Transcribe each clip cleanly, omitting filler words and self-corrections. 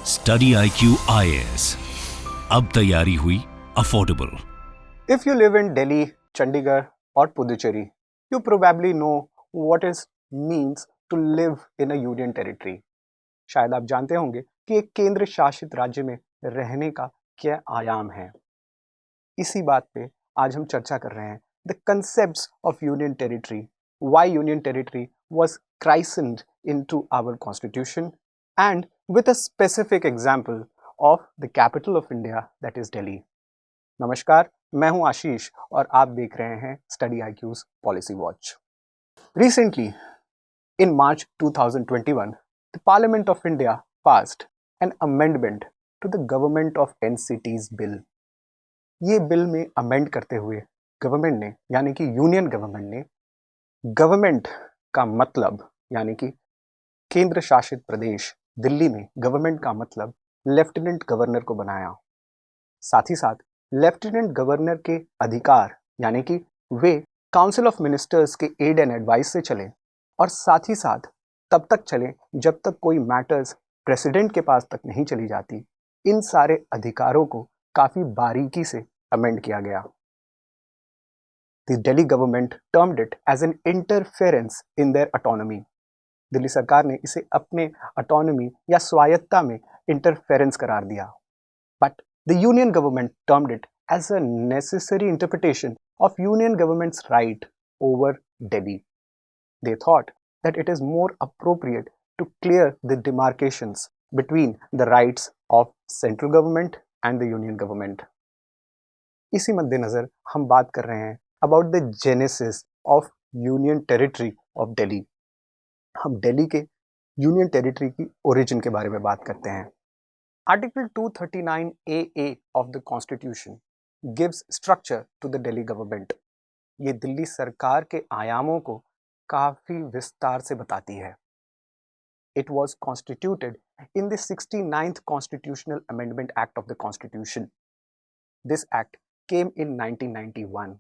Study IQ IAS, अब तैयारी हुई affordable. If you live in Delhi, Chandigarh, or Puducherry, you probably know what it means to live in a union territory. शायद आप जानते होंगे कि एक केंद्र शासित राज्य में रहने का क्या आयाम है। इसी बात पे आज हम चर्चा कर रहे हैं the concepts of union territory, why union territory was christened into our constitution, and with a specific example of the capital of India, that is Delhi. नमस्कार, मैं हूं आशीष और आप देख रहे हैं study IQ's policy watch. Recently, in March 2021, the Parliament of India passed an amendment to the Government of NCTs bill. ये bill में अमेंड करते हुए गवर्नमेंट ने यानी कि यूनियन गवर्नमेंट ने गवर्नमेंट का मतलब यानी कि केंद्र शासित प्रदेश दिल्ली में गवर्नमेंट का मतलब लेफ्टिनेंट गवर्नर को बनाया। साथ ही साथ लेफ्टिनेंट गवर्नर के अधिकार यानी कि वे काउंसिल ऑफ मिनिस्टर्स के एड एंड एडवाइस से चले और साथ ही साथ तब तक चले जब तक कोई मैटर्स प्रेसिडेंट के पास तक नहीं चली जाती। इन सारे अधिकारों को काफी बारीकी से अमेंड किया गया। The Delhi government termed it as an interference in their autonomy. Delhi सरकार ने इसे अपने ऑटोनॉमी या स्वायत्ता में इंटरफेरेंस करार दिया। But the Union government termed it as a necessary interpretation of Union government's right over Delhi. They thought that it is more appropriate to clear the demarcations between the rights of central government and the Union government. इसी मद्देनजर हम बात कर रहे हैं about the genesis of Union Territory of Delhi. हम दिल्ली के union territory की ओरिजिन के बारे में बात करते हैं। Article 239AA of the Constitution gives structure to the Delhi government. ये दिल्ली सरकार के आयामों को काफी विस्तार से बताती है। It was constituted in the 69th Constitutional Amendment Act of the Constitution. This act came in 1991.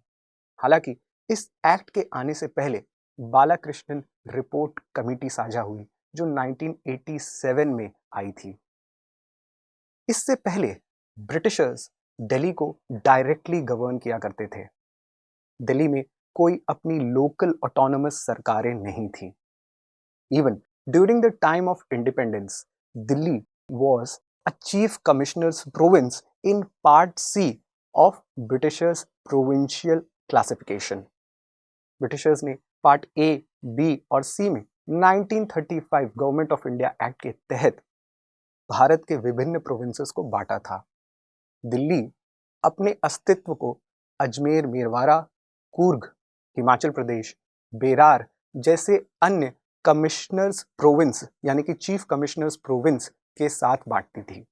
हालांकि इस एक्ट के आने से पहले बालाकृष्णन रिपोर्ट कमेटी साझा हुई जो 1987 में आई थी। इससे पहले ब्रिटिशर्स दिल्ली को डायरेक्टली गवर्न किया करते थे। दिल्ली में कोई अपनी लोकल ऑटोनोमस सरकारें नहीं थी। Even during the time of independence Delhi was a chief commissioner's province in part C of Britishers provincial classification. Britishers ने पार्ट ए, बी और सी में 1935 गवर्नमेंट ऑफ इंडिया एक्ट के तहत भारत के विभिन्न प्रोविंसेस को बांटा था। दिल्ली अपने अस्तित्व को अजमेर, मेरवाड़ा, कूर्ग, हिमाचल प्रदेश, बेरार जैसे अन्य कमिश्नर्स प्रोविंस यानी कि चीफ कमिश्नर्स प्रोविंस के साथ बांटती थी।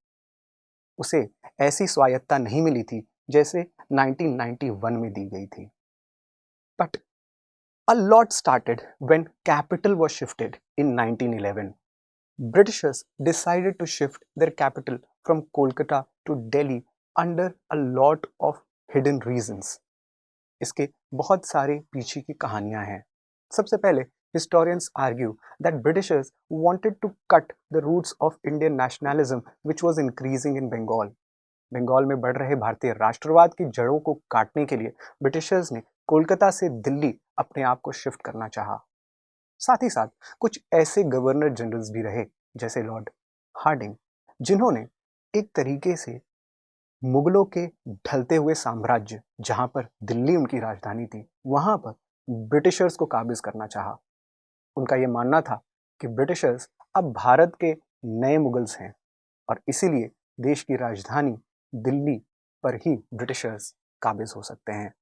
उसे ऐसी स्वायत्ता नहीं मिली थी जैसे 1991 में दी गई थी। But a lot started when capital was shifted in 1911. Britishers decided to shift their capital from Kolkata to Delhi under a lot of hidden reasons. इसके बहुत सारे पीछे की कहानियां हैं। सबसे पहले historians argue that Britishers wanted to cut the roots of Indian nationalism which was increasing in Bengal. Bengal में बढ़ रहे भारतीय राष्ट्रवाद की जड़ों को काटने के लिए ब्रिटिशर्स ने कोलकाता से दिल्ली अपने आप को शिफ्ट करना चाहा। साथ ही साथ कुछ ऐसे गवर्नर जनरल्स भी रहे जैसे लॉर्ड हार्डिंग जिन्होंने एक तरीके से मुगलों के ढलते हुए साम्राज्य जहां पर दिल्ली उनकी राजधानी थी वहां पर ब्रिटिशर्स को काबिज करना चाहा। उनका यह मानना था कि ब्रिटिशर्स अब भारत के नए मुगल्स हैं और इसीलिए देश की राजधानी दिल्ली पर ही ब्रिटिशर्स काबिज हो सकते हैं।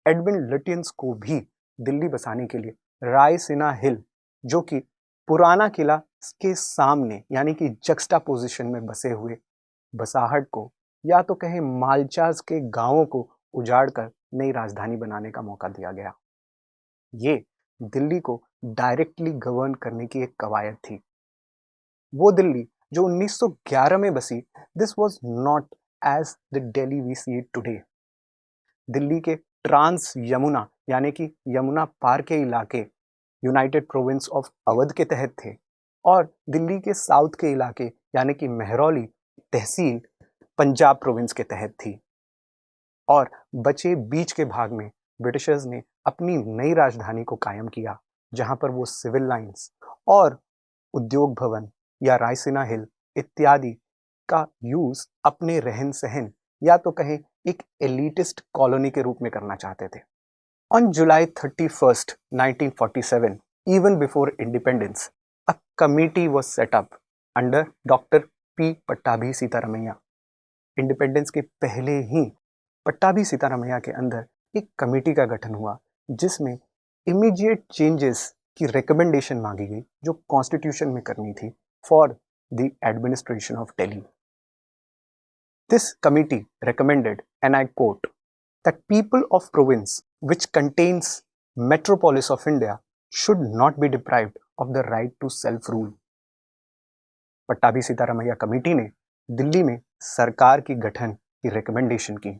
एडविन लुटियंस को भी दिल्ली बसाने के लिए रायसीना हिल जो कि पुराना किला के सामने यानी कि जक्स्टा पोजिशन में बसे हुए बसाहट को या तो कहे मालचास के गांवों को उजाड़कर नई राजधानी बनाने का मौका दिया गया। ये दिल्ली को डायरेक्टली गवर्न करने की एक कवायद थी। वो दिल्ली जो 1911 में बसी, this was not as the Delhi we see it today. Delhi के ट्रांस यमुना यानी कि यमुना पार के इलाके यूनाइटेड प्रोविंस ऑफ अवध के तहत थे। और दिल्ली के साउथ के इलाके यानी कि महरौली तहसील पंजाब प्रोविंस के तहत थी। और बचे बीच के भाग में ब्रिटिशर्स ने अपनी नई राजधानी को कायम किया, जहां पर वो सिविल लाइंस और उद्योग भवन या रायसीना हिल इत्यादि का यूज अपने रहन सहन या तो कहें एक एलिटिस्ट कॉलोनी के रूप में करना चाहते थे। On July 31st 1947, even before independence, a committee was set up under doctor P Pattabhi Sitaramayya. Independence के पहले ही पट्टाभी सीतारमैया के अंदर एक कमेटी का गठन हुआ, जिसमें इमीडिएट चेंजेस की रिकमेंडेशन मांगी गई जो कॉन्स्टिट्यूशन में करनी थी for the administration of Delhi. This committee recommended, and I quote, that people of province which contains metropolis of India should not be deprived of the right to self-rule. Pattabhi Sitaramayya committee ने दिल्ली में सरकार की गठन की रिकमेंडेशन की,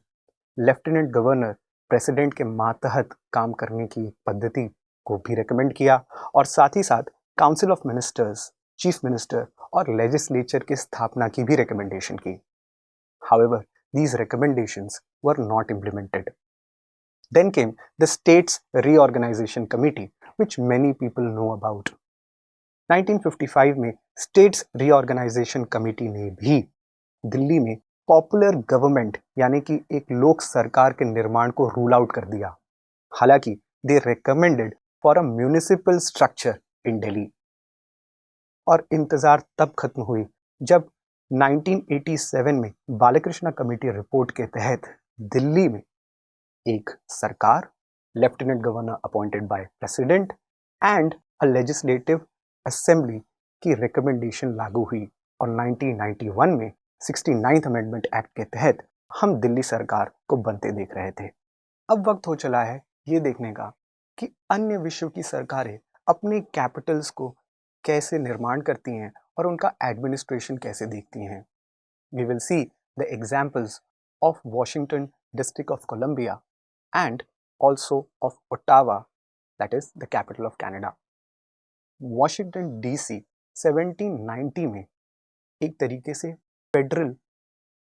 लेफ्टिनेंट गवर्नर प्रेसिडेंट के मातहत काम करने की पद्धति को भी रिकमेंड किया और साथ ही साथ council of ministers, chief minister और लेजिस्लेचर की स्थापना की भी रिकमेंडेशन की। However, these recommendations were not implemented. Then came the States Reorganization Committee, which many people know about. 1955 में States Reorganization Committee ने भी दिल्ली में पॉपुलर गवर्नमेंट यानी कि एक लोक सरकार के निर्माण को रूल आउट कर दिया। हालांकि they recommended for a municipal structure in Delhi. और इंतजार तब खत्म हुई जब 1987 में बालकृष्ण कमेटी रिपोर्ट के तहत दिल्ली में एक सरकार, lieutenant governor appointed by president and a legislative assembly की रिकमेंडेशन लागू हुई और 1991 में 69th अमेंडमेंट एक्ट के तहत हम दिल्ली सरकार को बनते देख रहे थे। अब वक्त हो चला है ये देखने का कि अन्य विश्व की सरकारें अपने कैपिटल्स को कैसे निर्माण करती हैं और उनका एडमिनिस्ट्रेशन कैसे देखती हैं। We will see the examples of Washington District of Columbia and also of Ottawa, that is the capital of Canada. Washington DC 1790 में एक तरीके से फेडरल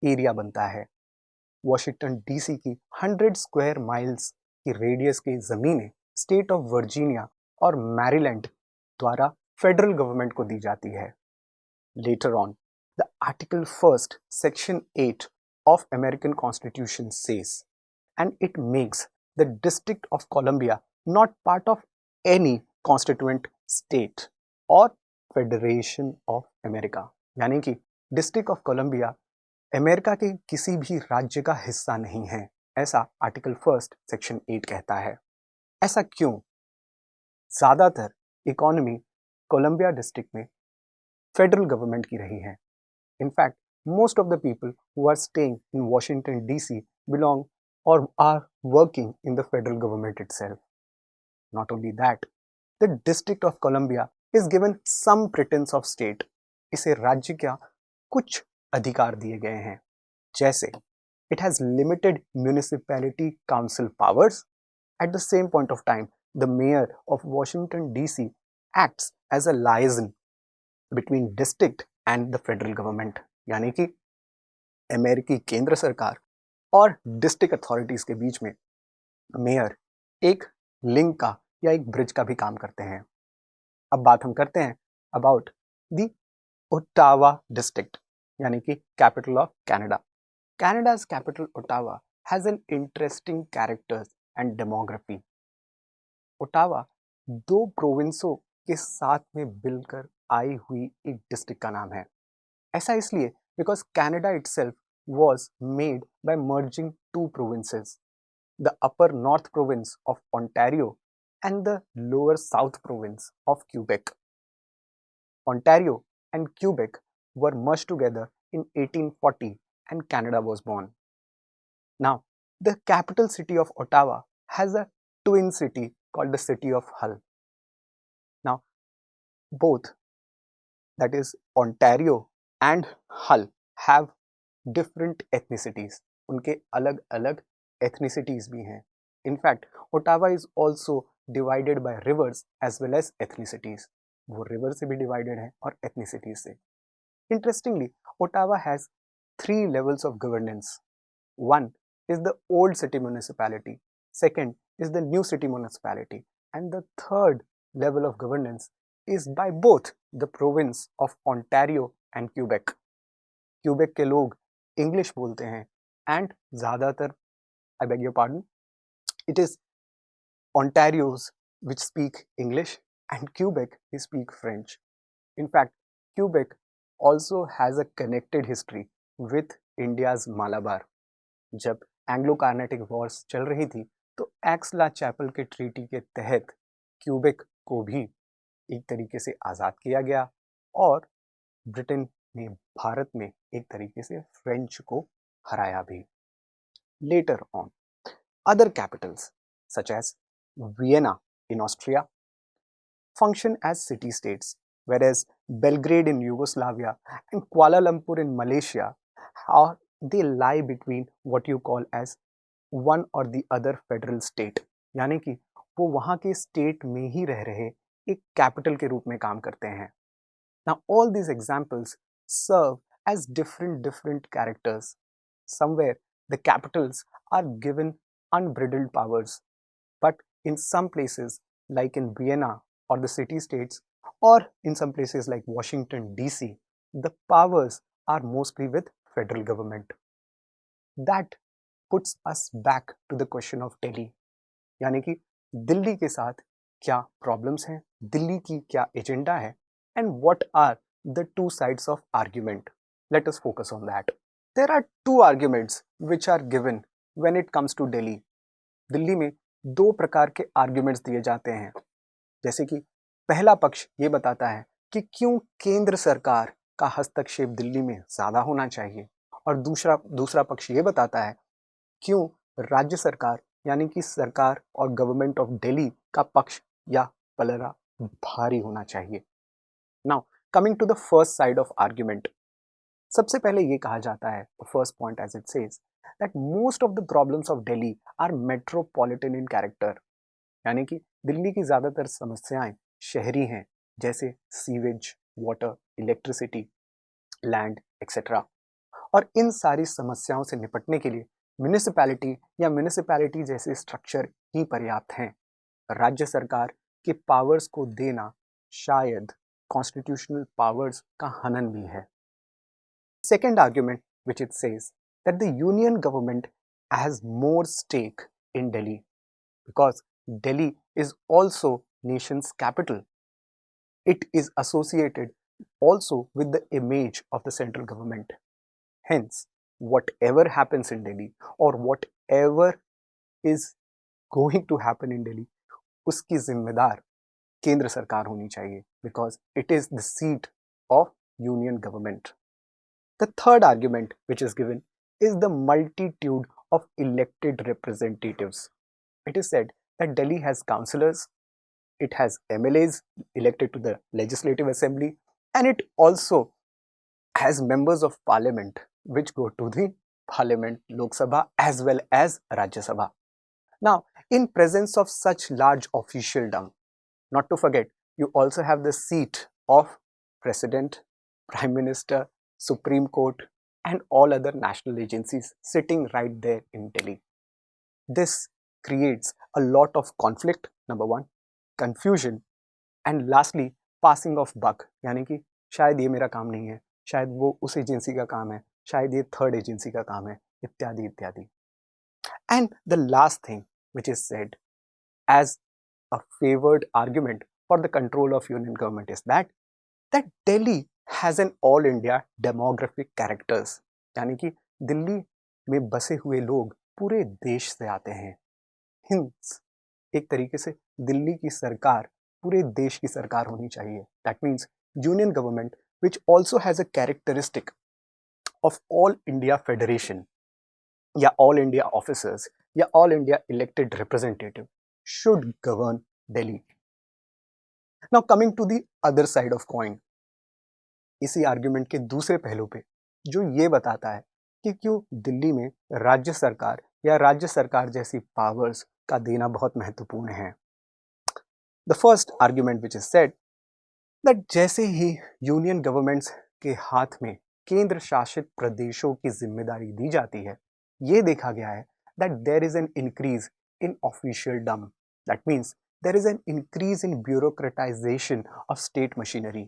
एरिया बनता है। वॉशिंगटन डीसी की 100 स्क्वायर माइल्स की रेडियस की ज़मीनें स्टेट ऑफ वर्जीनिया और मैरीलैंड द्वारा फेडरल गवर्नमेंट को दी जाती है। Later on, the Article 1st, Section 8 of American Constitution says, and it makes the District of Columbia not part of any constituent state or Federation of America. यानी कि district of Columbia America के किसी भी राज्य का हिस्सा नहीं है, ऐसा आर्टिकल 1st सेक्शन 8 कहता है। ऐसा क्यों? ज़्यादातर इकोनॉमी कोलंबिया डिस्ट्रिक्ट में फेडरल गवर्नमेंट की रही है। In fact, most of the people who are staying in Washington DC belong or are working in the federal government itself. Not only that, the District of Columbia is given some pretense of state. इसे राज्य का कुछ अधिकार दिए गए हैं, जैसे it has limited municipality council powers. At the same point of time, the mayor of Washington DC acts as a liaison between district and the federal government. यानी कि अमेरिकी केंद्र सरकार और डिस्ट्रिक्ट अथॉरिटीज के बीच में मेयर एक लिंक का या एक ब्रिज का भी काम करते हैं। अब बात हम करते हैं अबाउट द ओटावा डिस्ट्रिक्ट यानी कि capital of Canada. Canada's capital Ottawa has an interesting characters and demography. Ottawa दो प्रोविंसों के साथ में मिलकर आई हुई एक डिस्ट्रिक्ट का नाम है। ऐसा इसलिए because Canada itself was made by merging two provinces, the upper north province of Ontario and the lower south province of Quebec. Ontario and Quebec were merged together in 1840 and Canada was born. Now, the capital city of Ottawa has a twin city called the city of Hull. Now, both, that is Ontario and Hull, have different ethnicities. उनके अलग अलग ethnicities भी हैं. In fact, Ottawa is also divided by rivers as well as ethnicities. वो river से भी divided है और एथनिसिटी से। Interestingly, Ottawa has 3 levels of governance. One is the old city municipality, second is the new city municipality, and the third level of governance is by both the province of Ontario and Quebec. Quebec के लोग English बोलते हैं and ज़्यादातर, I beg your pardon, it is Ontarios which speak English and Quebec they speak French. In fact, Quebec also has a connected history with India's Malabar. जब Anglo Carnatic Wars चल रही थी तो एक्सला चैपल के treaty के तहत Quebec को भी एक तरीके से आज़ाद किया गया और ब्रिटेन ने भारत में एक तरीके से फ्रेंच को हराया भी. Later on, other capitals such as Vienna in Austria function as city-states, whereas Belgrade in Yugoslavia and Kuala Lumpur in Malaysia, they lie between what you call as one or the other federal state. यानी कि वो वहाँ के state में ही रह रहे एक capital के रूप में काम करते हैं. Now all these examples serve as different characters. Somewhere the capitals are given unbridled powers, but in some places like in Vienna or the city-states, or in some places like Washington DC, the powers are mostly with federal government. That puts us back to the question of Delhi. यानी कि दिल्ली के साथ क्या problems हैं, दिल्ली की क्या agenda है, and what are the two sides of argument. Let us focus on that. There are two arguments which are given when it comes to Delhi. Delhi में दो प्रकार के आर्ग्यूमेंट्स दिए जाते हैं. जैसे कि पहला पक्ष ये बताता है कि क्यों केंद्र सरकार का हस्तक्षेप दिल्ली में ज़्यादा होना चाहिए, और दूसरा पक्ष ये बताता है क्यों राज्य सरकार यानी कि सरकार और गवर्नमेंट ऑफ दिल्ली का पक्ष या पलड़ा भारी होना चाहिए. Now coming to the first side of argument, सबसे पहले ये कहा जाता है, first point as it says, that most of the problems of Delhi are metropolitan in character. यानी कि दिल्ली की ज़्यादातर समस्याएं शहरी हैं, जैसे sewage, water, electricity, land etcetera. और इन सारी समस्याओं से निपटने के लिए म्यूनिसिपैलिटी या म्यूनिसिपैलिटी जैसे स्ट्रक्चर ही पर्याप्त हैं. राज्य सरकार के पावर्स को देना शायद कॉन्स्टिट्यूशनल पावर्स का हनन भी है. Second argument which it says that the union government has more stake in Delhi because Delhi is also nation's capital. It is associated also with the image of the central government. Hence, whatever happens in Delhi or whatever is going to happen in Delhi, उसकी जिम्मेदार केंद्र सरकार होनी चाहिए because it is the seat of union government. The third argument which is given is the multitude of elected representatives. It is said that Delhi has councillors, it has MLAs elected to the Legislative Assembly, and it also has members of parliament which go to the parliament, Lok Sabha as well as Rajya Sabha. Now, in presence of such large officialdom, not to forget, you also have the seat of President, Prime Minister, Supreme Court, and all other national agencies sitting right there in Delhi. This creates a lot of conflict, number one, confusion, and lastly, passing of buck. यानी कि शायद ये मेरा काम नहीं है, शायद वो उस एजेंसी का काम है, शायद ये थर्ड एजेंसी का काम है, इत्यादि इत्यादि. And the last thing which is said as a favored argument for the control of union government is that Delhi has an all India demographic characters. यानी कि दिल्ली में बसे हुए लोग पूरे देश से आते हैं. Hence, एक तरीके से दिल्ली की सरकार पूरे देश की सरकार होनी चाहिए. That means union government which also has a characteristic of all India federation या all India officers या all India elected representative should govern Delhi. Now coming to the other side of coin, इसी argument के दूसरे पहलू पे जो ये बताता है कि क्यों दिल्ली में राज्य सरकार या राज्य सरकार जैसी पावर्स का देना बहुत महत्वपूर्ण है. The first argument which is said that जैसे ही यूनियन गवर्नमेंट्स के हाथ में केंद्र शासित प्रदेशों की जिम्मेदारी दी जाती है, ये देखा गया है that there is an increase in officialdom, that means there is an increase in bureaucratization of state machinery.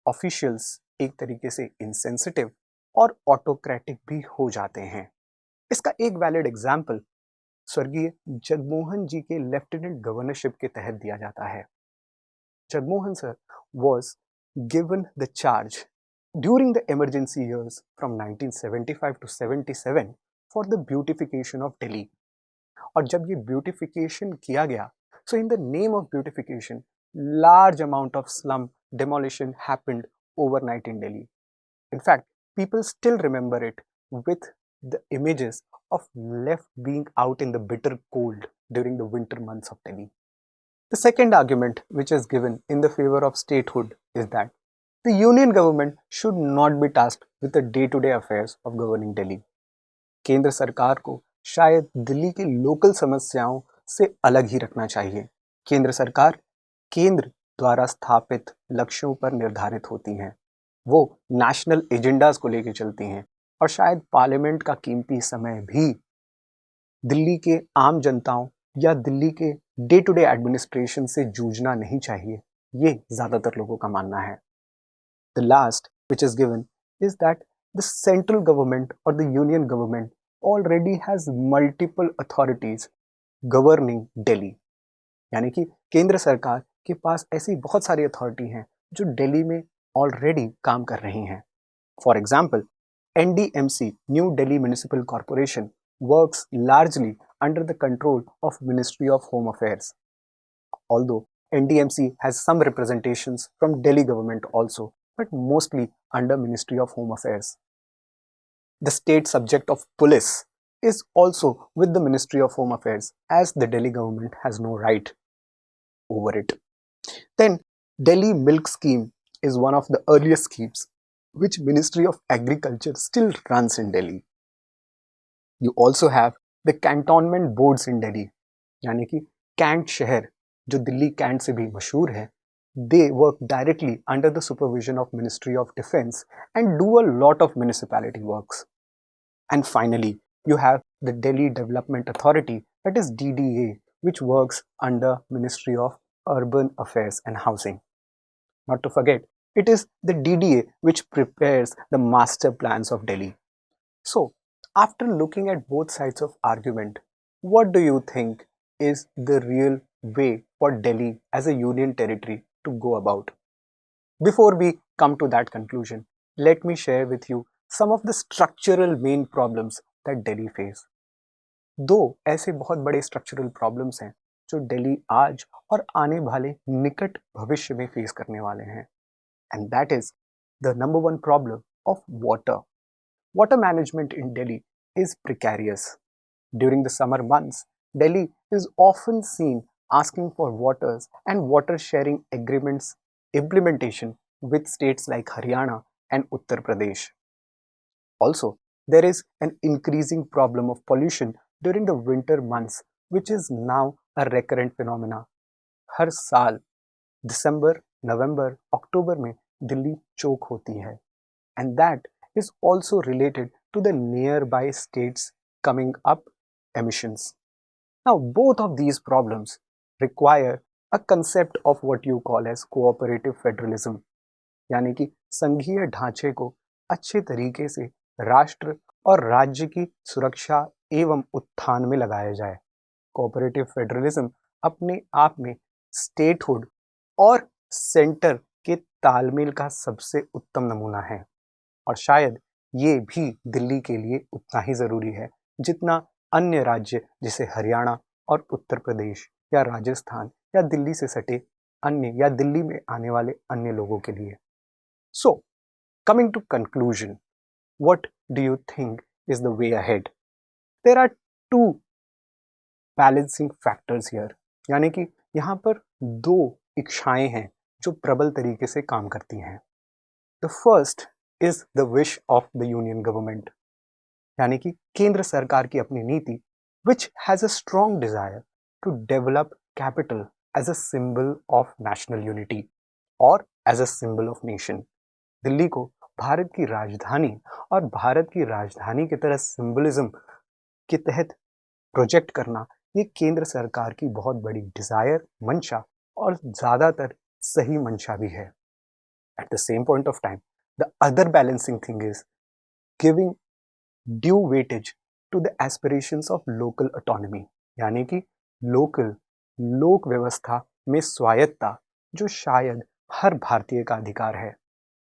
Officials एक तरीके से इनसेंसिटिव और ऑटोक्रेटिक भी हो जाते हैं। इसका एक वैलिड एग्जाम्पल स्वर्गीय जगमोहन जी के लेफ्टिनेंट गवर्नरशिप के तहत दिया जाता है। Jagmohan sir was given the charge during the emergency years from 1975 to 77 for the beautification of Delhi. और जब ये beautification किया गया, so in the name of beautification, large amount of slum demolition happened overnight in Delhi. In fact, people still remember it with the images of left being out in the bitter cold during the winter months of Delhi. The second argument which is given in the favor of statehood is that the union government should not be tasked with the day-to-day affairs of governing Delhi. केंद्र सरकार को शायद दिल्ली की local समस्याओं से अलग ही रखना चाहिए। केंद्र सरकार केंद्र द्वारा स्थापित लक्ष्यों पर निर्धारित होती हैं, वो नेशनल एजेंडाज को लेकर चलती हैं और शायद पार्लियामेंट का कीमती समय भी दिल्ली के आम जनताओं या दिल्ली के डे टू डे एडमिनिस्ट्रेशन से जूझना नहीं चाहिए, ये ज़्यादातर लोगों का मानना है। The last which is given is that the central government और the union government already has multiple authorities governing Delhi, यानी कि केंद्र सरकार के पास ऐसी बहुत सारी अथॉरिटी हैं जो दिल्ली में ऑलरेडी काम कर रही हैं। For example, NDMC, New Delhi Municipal Corporation, works largely under the control of Ministry of Home Affairs. Although NDMC has some representations from Delhi government also, but mostly under Ministry of Home Affairs. The state subject of police is also with the Ministry of Home Affairs, as the Delhi government has no right over it. Then Delhi Milk Scheme is one of the earliest schemes which Ministry of Agriculture still runs in Delhi. You also have the cantonment boards in Delhi, यानी कि cantt शहर जो Delhi cantt से भी मशहूर है, they work directly under the supervision of Ministry of Defense and do a lot of municipality works. And finally, you have the Delhi Development Authority, that is DDA, which works under Ministry of Urban Affairs and Housing. Not to forget, it is the DDA which prepares the master plans of Delhi. So, after looking at both sides of argument, what do you think is the real way for Delhi as a union territory to go about? Before we come to that conclusion, let me share with you some of the structural main problems that Delhi face. दो ऐसे बहुत बड़े structural problems हैं जो दिल्ली आज और आने वाले निकट भविष्य में फेस करने वाले हैं, and that is the number one problem of water. Water management in Delhi is precarious. During the summer months, Delhi is often seen asking for waters and water sharing agreements implementation with states like Haryana and Uttar Pradesh. Also, there is an increasing problem of pollution during the winter months, which is now a recurrent phenomena. हर साल दिसंबर, नवंबर, अक्टूबर में दिल्ली चोक होती है, and that is also related to the nearby states coming up emissions. Now, both of these problems require a concept of what you call as cooperative federalism, यानी कि संघीय ढांचे को अच्छे तरीके से राष्ट्र और राज्य की सुरक्षा एवं उत्थान में लगाया जाए। कोऑपरेटिव फेडरलिज्म अपने आप में स्टेटहुड और सेंटर के तालमेल का सबसे उत्तम नमूना है, और शायद ये भी दिल्ली के लिए उतना ही ज़रूरी है जितना अन्य राज्य जैसे हरियाणा और उत्तर प्रदेश या राजस्थान या दिल्ली से सटे अन्य या दिल्ली में आने वाले अन्य लोगों के लिए। So, coming to conclusion, what do you think is the way ahead? There are two balancing factors here, यानी कि यहाँ पर दो इच्छाएं हैं जो प्रबल तरीके से काम करती हैं। The first is the wish of the union government, यानी कि केंद्र सरकार की अपनी नीति which has a strong desire to develop capital as a symbol of national unity. और as a symbol of nation. Delhi को भारत की राजधानी और भारत की राजधानी की तरह सिंबलिज्म के तहत प्रोजेक्ट करना, ये केंद्र सरकार की बहुत बड़ी डिजायर, मंशा और ज़्यादातर सही मंशा भी है। At the same point of time, the other balancing thing is giving due weightage to the aspirations of local autonomy, यानी कि लोक व्यवस्था में स्वायत्तता, जो शायद हर भारतीय का अधिकार है।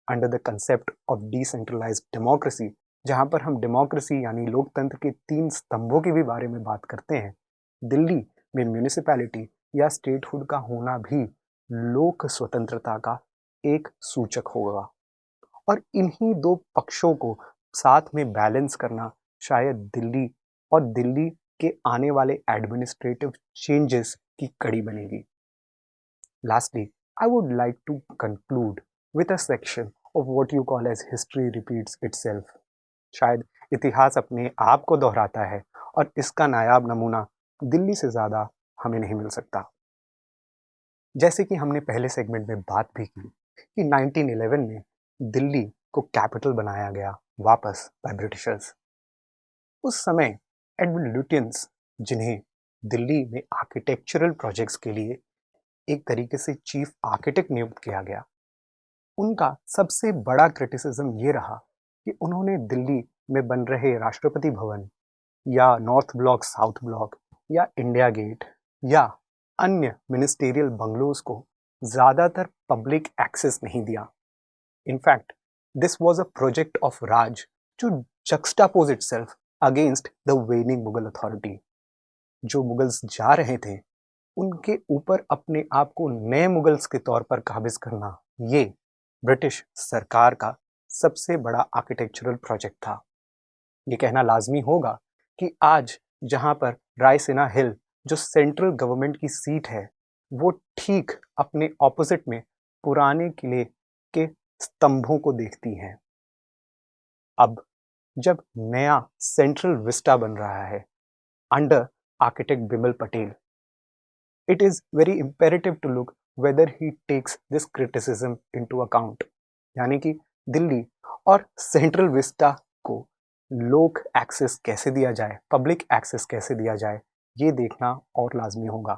Under the concept of decentralised democracy, जहां पर हम डेमोक्रेसी यानी लोकतंत्र के 3 स्तंभों के भी बारे में बात करते हैं, दिल्ली में म्यूनिसिपैलिटी या स्टेटहुड का होना भी लोक स्वतंत्रता का एक सूचक होगा। और इन्हीं दो पक्षों को साथ में बैलेंस करना शायद दिल्ली के आने वाले एडमिनिस्ट्रेटिव चेंजेस की कड़ी बनेगी। Lastly, I would like to conclude with a section of what you call as history repeats itself. शायद इतिहास अपने आप को दोहराता है और इसका नायाब नमूना दिल्ली से ज़्यादा हमें नहीं मिल सकता। जैसे कि हमने पहले सेगमेंट में बात भी की कि 1911 में दिल्ली को कैपिटल बनाया गया वापस बाय ब्रिटिशर्स। उस समय एडविन लुटियंस, जिन्हें दिल्ली में आर्किटेक्चरल प्रोजेक्ट्स के लिए एक तरीके से चीफ आर्किटेक्ट नियुक्त किया गया, उनका सबसे बड़ा क्रिटिसिज्म ये रहा कि उन्होंने दिल्ली में बन रहे राष्ट्रपति भवन या नॉर्थ ब्लॉक, साउथ ब्लॉक या इंडिया गेट या अन्य मिनिस्टेरियल बंगलोज को ज़्यादातर पब्लिक एक्सेस नहीं दिया। In fact this was a project of Raj जो juxtapose itself against the waning Mughal authority. जो मुगल्स जा रहे थे, उनके ऊपर अपने आप को नए मुगल्स के तौर पर काबिज करना, ये ब्रिटिश सरकार का सबसे बड़ा आर्किटेक्चरल प्रोजेक्ट था। ये कहना लाजमी होगा कि आज जहां पर रायसीना हिल, जो सेंट्रल गवर्नमेंट की सीट है, वो ठीक अपने ऑपोजिट में पुराने किले के स्तंभों को देखती हैं। अब जब नया सेंट्रल विस्टा बन रहा है under architect Bimal Patel, it is very imperative to look whether he takes this criticism into account। यानी कि दिल्ली और सेंट्रल विस्टा को लोक एक्सेस कैसे दिया जाए, पब्लिक एक्सेस कैसे दिया जाए, ये देखना और लाजमी होगा।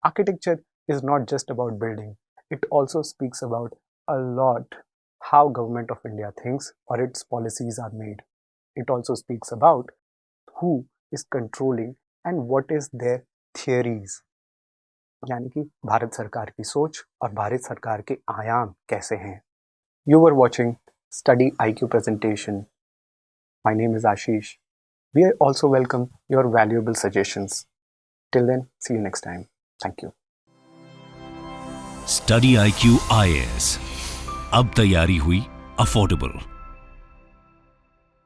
Architecture is not just about building, it also speaks about a lot how government of India thinks or its policies are made. It also speaks about who is controlling and what is their theories। यानी कि भारत सरकार की सोच और भारत सरकार के आयाम कैसे हैं। You were watching Study IQ presentation. My name is Ashish. We also welcome your valuable suggestions. Till then, see you next time. Thank you. Study IQ IAS, अब तैयारी हुई अफोर्डेबल।